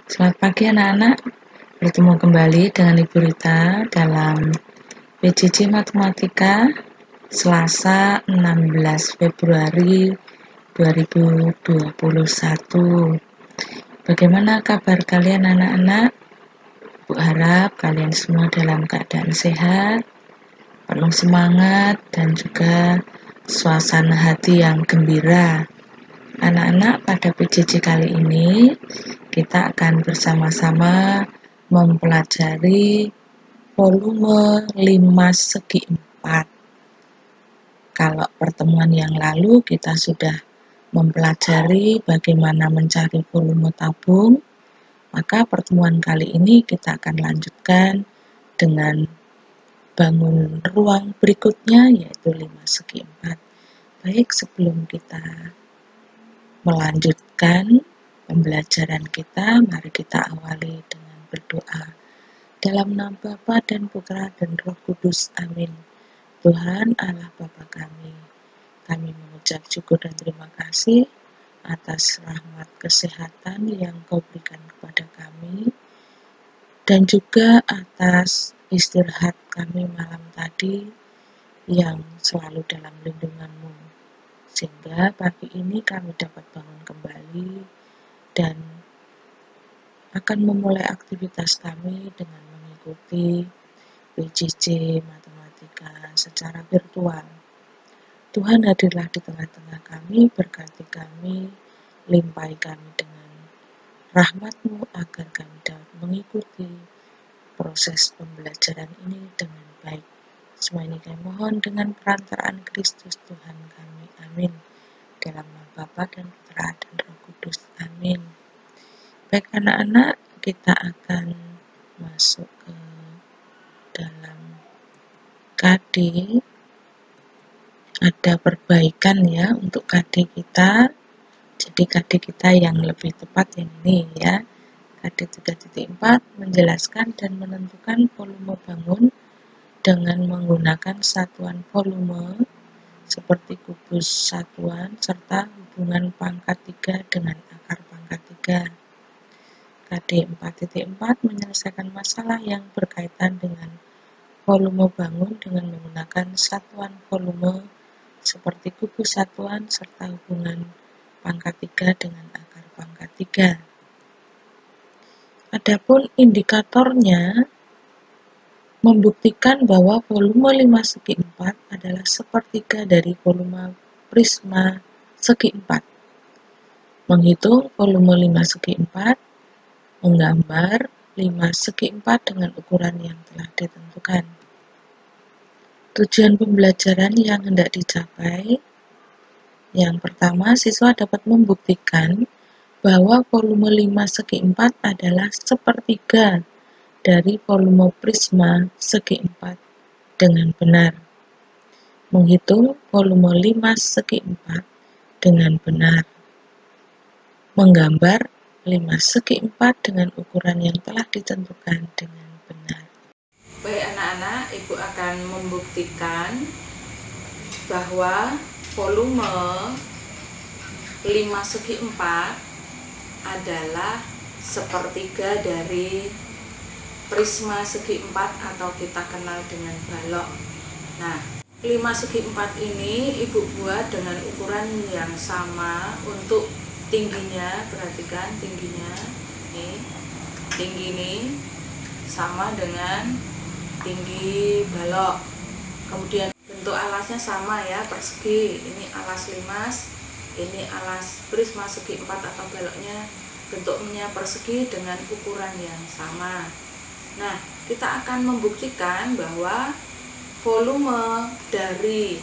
Selamat pagi anak-anak, bertemu kembali dengan Ibu Rita dalam PJJ Matematika Selasa 16 Februari 2021. Bagaimana kabar kalian anak-anak? Bu harap kalian semua dalam keadaan sehat, penuh semangat dan juga suasana hati yang gembira. Anak-anak, pada PJJ kali ini kita akan bersama-sama mempelajari volume 5/4. Kalau pertemuan yang lalu kita sudah mempelajari bagaimana mencari volume tabung, maka pertemuan kali ini kita akan lanjutkan dengan bangun ruang berikutnya, yaitu 5/4. Baik, sebelum kita melanjutkan pembelajaran kita, mari kita awali dengan berdoa. Dalam nama Bapa dan Putra dan Roh Kudus, amin. Tuhan Allah Bapa kami mengucap syukur dan terima kasih atas rahmat kesehatan yang Kau berikan kepada kami, dan juga atas istirahat kami malam tadi yang selalu dalam lindungan-Mu, sehingga pagi ini kami dapat bangun kembali dan akan memulai aktivitas kami dengan mengikuti PJJ Matematika secara virtual. Tuhan hadirlah di tengah-tengah kami, berkati kami, limpahi kami dengan rahmat-Mu agar kami dapat mengikuti proses pembelajaran ini dengan baik. Semua ini kami mohon dengan perantaraan Kristus Tuhan kami. Amin. Dalam nama Bapa dan Putra dan Roh Kudus. Amin. Baik anak-anak, kita akan masuk ke dalam KD. Ada perbaikan ya untuk KD kita. Jadi KD kita yang lebih tepat yang ini ya. KD 3.4 menjelaskan dan menentukan volume bangun dengan menggunakan satuan volume seperti kubus satuan serta hubungan pangkat 3 dengan akar pangkat 3. KD 4.4 menyelesaikan masalah yang berkaitan dengan volume bangun dengan menggunakan satuan volume seperti kubus satuan serta hubungan pangkat 3 dengan akar pangkat 3. Adapun indikatornya membuktikan bahwa volume 5/4 adalah sepertiga dari volume prisma segi 4. Menghitung volume 5/4, menggambar 5/4 dengan ukuran yang telah ditentukan. Tujuan pembelajaran yang hendak dicapai: yang pertama, siswa dapat membuktikan bahwa volume 5/4 adalah sepertiga dari volume prisma segi 4 dengan benar. Menghitung volume 5/4 dengan benar. Menggambar 5/4 dengan ukuran yang telah ditentukan dengan benar. Baik anak-anak, Ibu akan membuktikan bahwa volume 5/4 adalah sepertiga dari prisma segi 4 atau kita kenal dengan balok. Nah, 5/4 ini Ibu buat dengan ukuran yang sama untuk tingginya. Perhatikan tingginya nih, tinggi ini sama dengan tinggi balok. Kemudian bentuk alasnya sama ya, persegi. Ini alas limas, ini alas prisma segi 4 atau baloknya bentuknya persegi dengan ukuran yang sama. Nah, kita akan membuktikan bahwa volume dari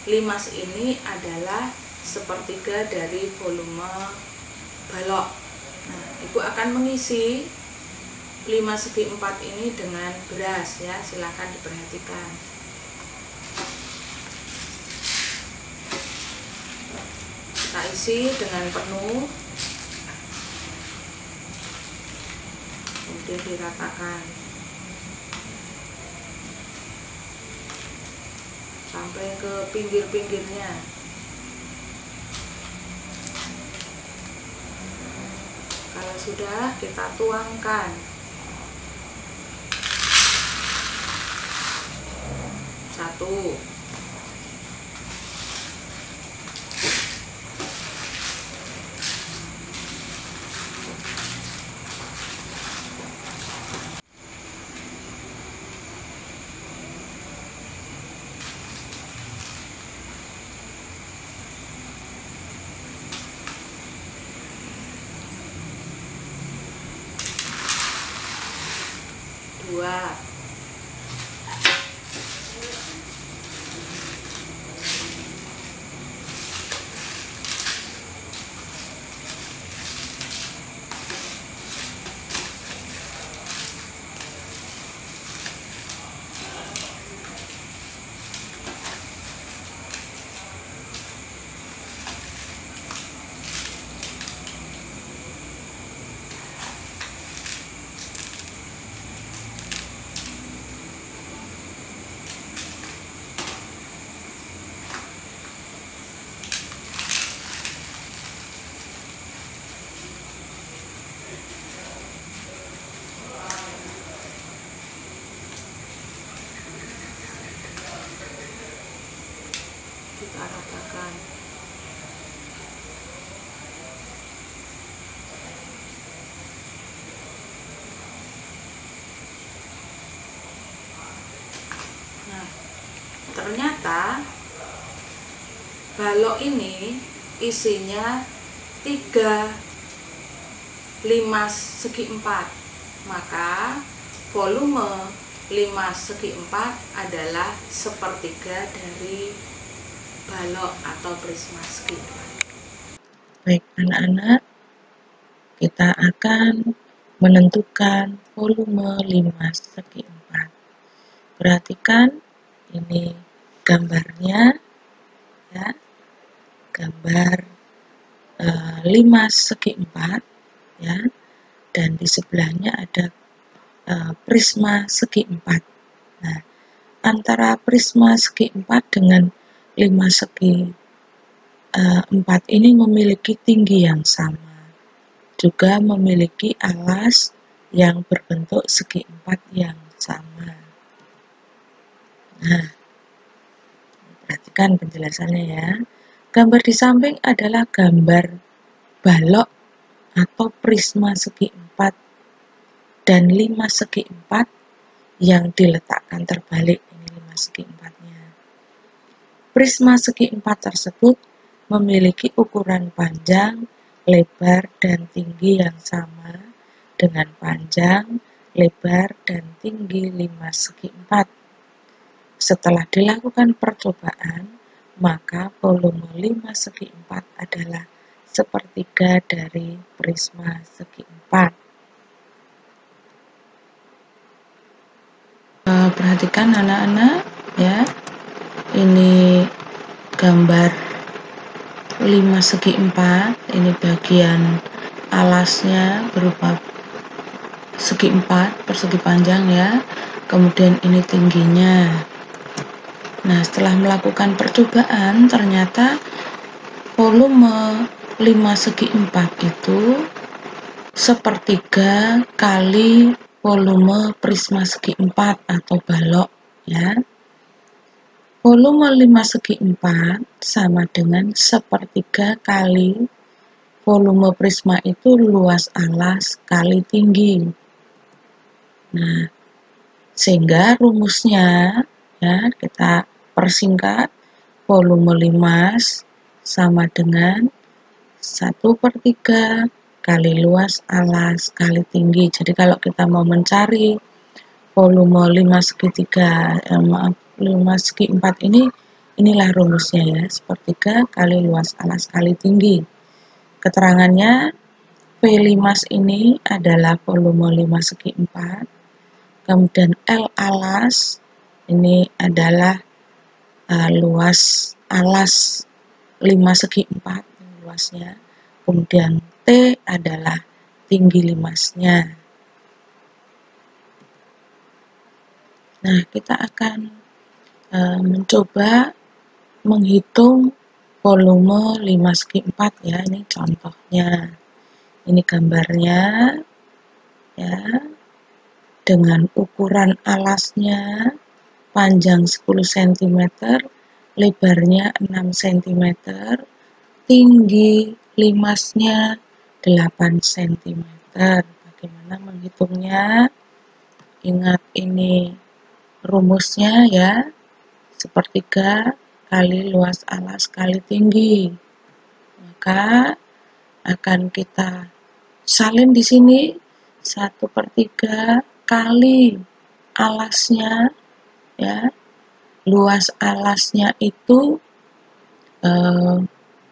limas ini adalah sepertiga dari volume balok. Nah, Ibu akan mengisi 5/4 ini dengan beras ya, silakan diperhatikan. Kita isi dengan penuh, kemudian diratakan sampai ke pinggir-pinggirnya. Kalau sudah, kita tuangkan. Satu. Dua. Kita ratakan. Nah, ternyata balok ini isinya 3/5/4, maka volume 5/4 adalah sepertiga dari balok atau prisma segi 4. Baik anak-anak, kita akan menentukan volume 5/4. Perhatikan ini gambarnya ya, gambar 5/4 ya, dan di sebelahnya ada prisma segi 4. Nah, antara prisma segi 4 dengan 5/4 ini memiliki tinggi yang sama, juga memiliki alas yang berbentuk segi 4 yang sama. Nah, perhatikan penjelasannya ya. Gambar di samping adalah gambar balok atau prisma segi 4 dan 5/4 yang diletakkan terbalik. Ini 5/4-nya. Prisma segi 4 tersebut memiliki ukuran panjang, lebar, dan tinggi yang sama dengan panjang, lebar, dan tinggi 5/4. Setelah dilakukan percobaan, maka volume 5/4 adalah sepertiga dari prisma segi 4. Perhatikan anak-anak ya, ini gambar 5/4, ini bagian alasnya berupa segi 4 persegi panjang ya, kemudian ini tingginya. Nah, setelah melakukan percobaan ternyata volume 5/4 itu sepertiga kali volume prisma segi 4 atau balok ya. Volume 5/4 sama dengan sepertiga kali volume prisma itu luas alas kali tinggi. Nah, sehingga rumusnya ya kita persingkat, volume 5 sama dengan 1/3 kali luas alas kali tinggi. Jadi kalau kita mau mencari volume 5/4 ini, inilah rumusnya ya, sepertiga kali luas alas kali tinggi. Keterangannya V5 ini adalah volume 5/4, kemudian L alas ini adalah luas alas 5/4 luasnya, kemudian T adalah tinggi limasnya. Nah, kita akan mencoba menghitung volume 5/4 ya, ini contohnya. Ini gambarnya ya, dengan ukuran alasnya panjang 10 cm, lebarnya 6 cm, tinggi limasnya 8 cm. Bagaimana menghitungnya? Ingat ini rumusnya ya, sepertiga kali luas alas kali tinggi. Maka akan kita salin di sini 1/3 kali alasnya ya. Luas alasnya itu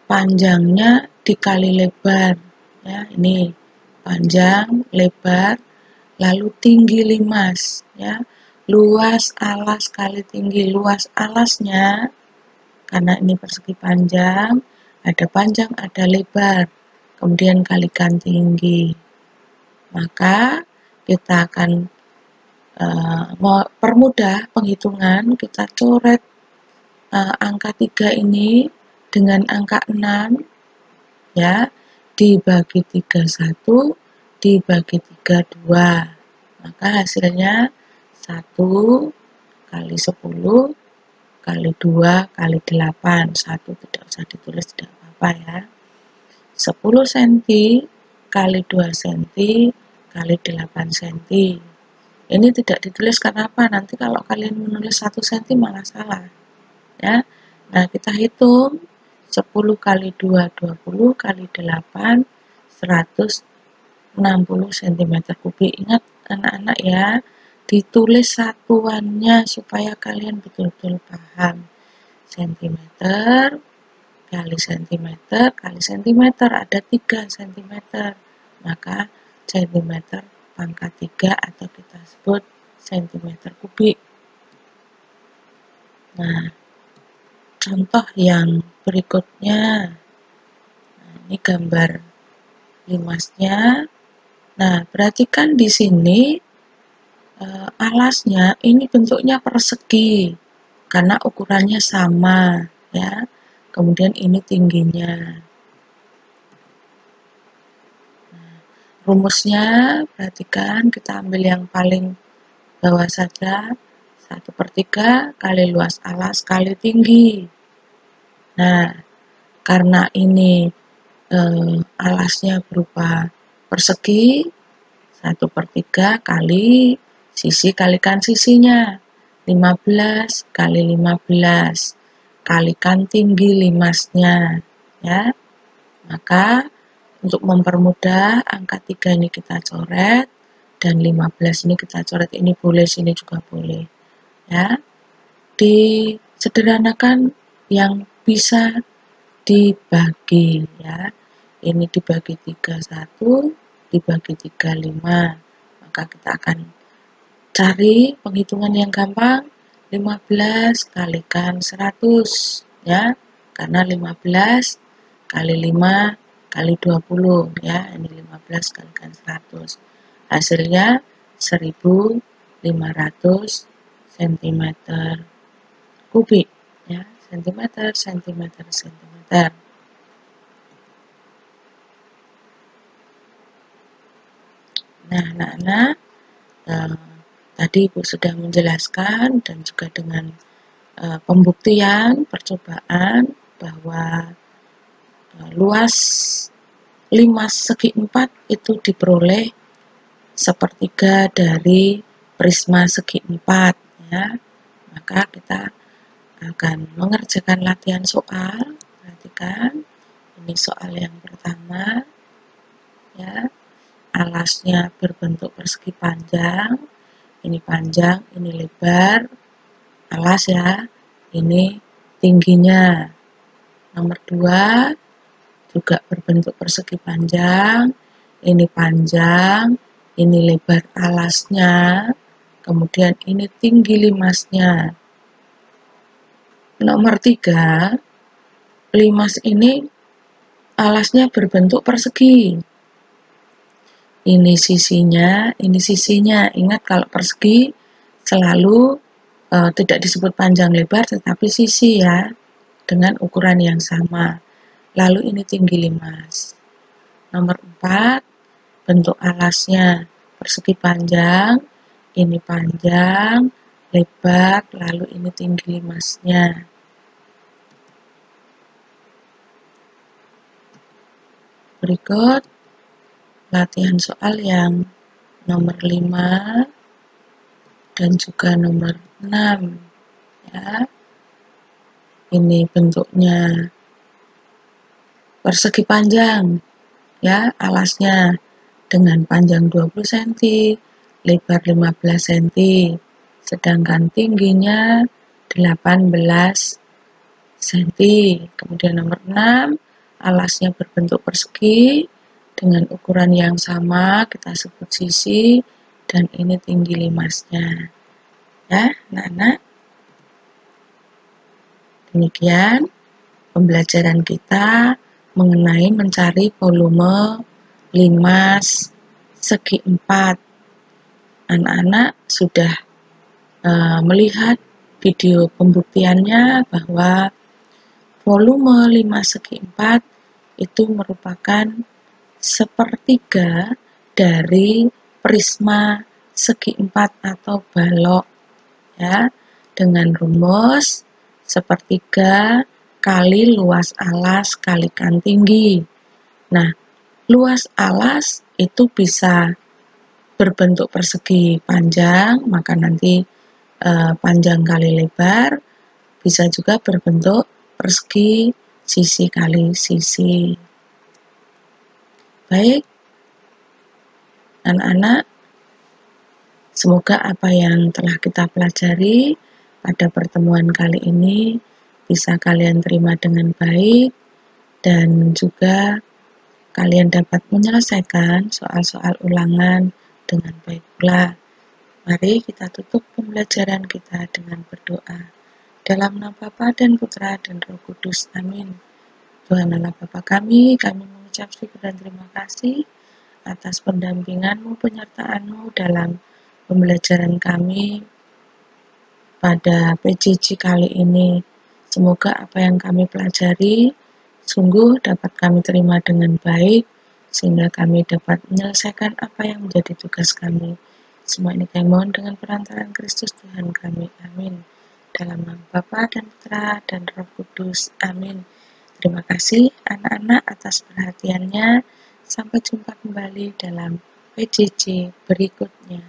panjangnya dikali lebar ya. Ini panjang, lebar, lalu tinggi limas ya. Luas alas kali tinggi. Luas alasnya karena ini persegi panjang, ada panjang, ada lebar, kemudian kalikan tinggi. Maka kita akan permudah penghitungan, kita coret angka 3 ini dengan angka 6 ya, dibagi 31 dibagi 32. Maka hasilnya 1 kali 10 kali 2 kali 8. 1 tidak usah ditulis, tidak apa-apa ya. 10 cm kali 2 cm kali 8 cm. Ini tidak ditulis karena apa? Nanti kalau kalian menulis 1 cm malah salah ya. Nah, kita hitung 10 kali 2 20 kali 8 160 cm kubik. Ingat anak-anak ya, ditulis satuannya supaya kalian betul-betul paham. Cm kali cm kali cm, ada 3 cm, maka cm pangkat 3 atau kita sebut cm kubik. Nah, contoh yang berikutnya, nah, ini gambar limasnya. Nah, perhatikan di sini alasnya ini bentuknya persegi karena ukurannya sama ya. Kemudian ini tingginya. Nah, rumusnya perhatikan, kita ambil yang paling bawah saja, 1/3 kali luas alas kali tinggi. Nah, karena ini alasnya berupa persegi, 1/3 kali sisi kalikan sisinya, 15 kali 15, kalikan tinggi limasnya ya. Maka untuk mempermudah, angka 3 ini kita coret dan 15 ini kita coret. Ini boleh, sini juga boleh ya. Disederhanakan yang bisa dibagi ya. Ini dibagi 3 1, dibagi 3 5. Maka kita akan cari penghitungan yang gampang. 15 kalikan 100 ya. Karena 15 kali 5 kali 20 ya. Ini 15 kalikan 100. Hasilnya 1500 cm kubik ya. Centimeter, centimeter, centimeter. Nah, anak-anak, tadi Ibu sudah menjelaskan dan juga dengan pembuktian, percobaan bahwa luas limas segi 4 itu diperoleh sepertiga dari prisma segi 4 ya. Maka kita akan mengerjakan latihan soal. Perhatikan, ini soal yang pertama ya. Alasnya berbentuk persegi panjang, ini panjang, ini lebar, alas ya, ini tingginya. Nomor 2 juga berbentuk persegi panjang, ini panjang, ini lebar alasnya, kemudian ini tinggi limasnya. Nomor 3, limas ini alasnya berbentuk persegi. Ini sisinya, ini sisinya. Ingat kalau persegi selalu tidak disebut panjang lebar tetapi sisi ya, dengan ukuran yang sama. Lalu ini tinggi limas. Nomor 4, bentuk alasnya persegi panjang, ini panjang, lebar, lalu ini tinggi limasnya. Berikut latihan soal yang nomor 5 dan juga nomor 6 ya. Ini bentuknya persegi panjang ya, alasnya dengan panjang 20 cm, lebar 15 cm, sedangkan tingginya 18 cm. Kemudian nomor 6, alasnya berbentuk persegi dengan ukuran yang sama, kita sebut sisi, dan ini tinggi limasnya. Ya, anak-anak. Demikian pembelajaran kita mengenai mencari volume limas segi 4. Anak-anak sudah melihat video pembuktiannya bahwa volume limas segi 4 itu merupakan sepertiga dari prisma segi 4 atau balok ya, dengan rumus sepertiga kali luas alas kalikan tinggi. Nah, luas alas itu bisa berbentuk persegi panjang, maka nanti panjang kali lebar, bisa juga berbentuk persegi sisi kali sisi. Baik, anak-anak, semoga apa yang telah kita pelajari pada pertemuan kali ini bisa kalian terima dengan baik dan juga kalian dapat menyelesaikan soal-soal ulangan dengan baik pula. Mari kita tutup pembelajaran kita dengan berdoa. Dalam nama Bapa dan Putra dan Roh Kudus. Amin. Tuhan Allah Bapa kami mengucap syukur dan terima kasih atas pendampingan-Mu, penyertaan-Mu dalam pembelajaran kami pada PJJ kali ini. Semoga apa yang kami pelajari sungguh dapat kami terima dengan baik, sehingga kami dapat menyelesaikan apa yang menjadi tugas kami. Semua ini kami mohon dengan perantaraan Kristus Tuhan kami. Amin. Dalam nama Bapa dan Putra dan Roh Kudus. Amin. Terima kasih anak-anak atas perhatiannya. Sampai jumpa kembali dalam PJJ berikutnya.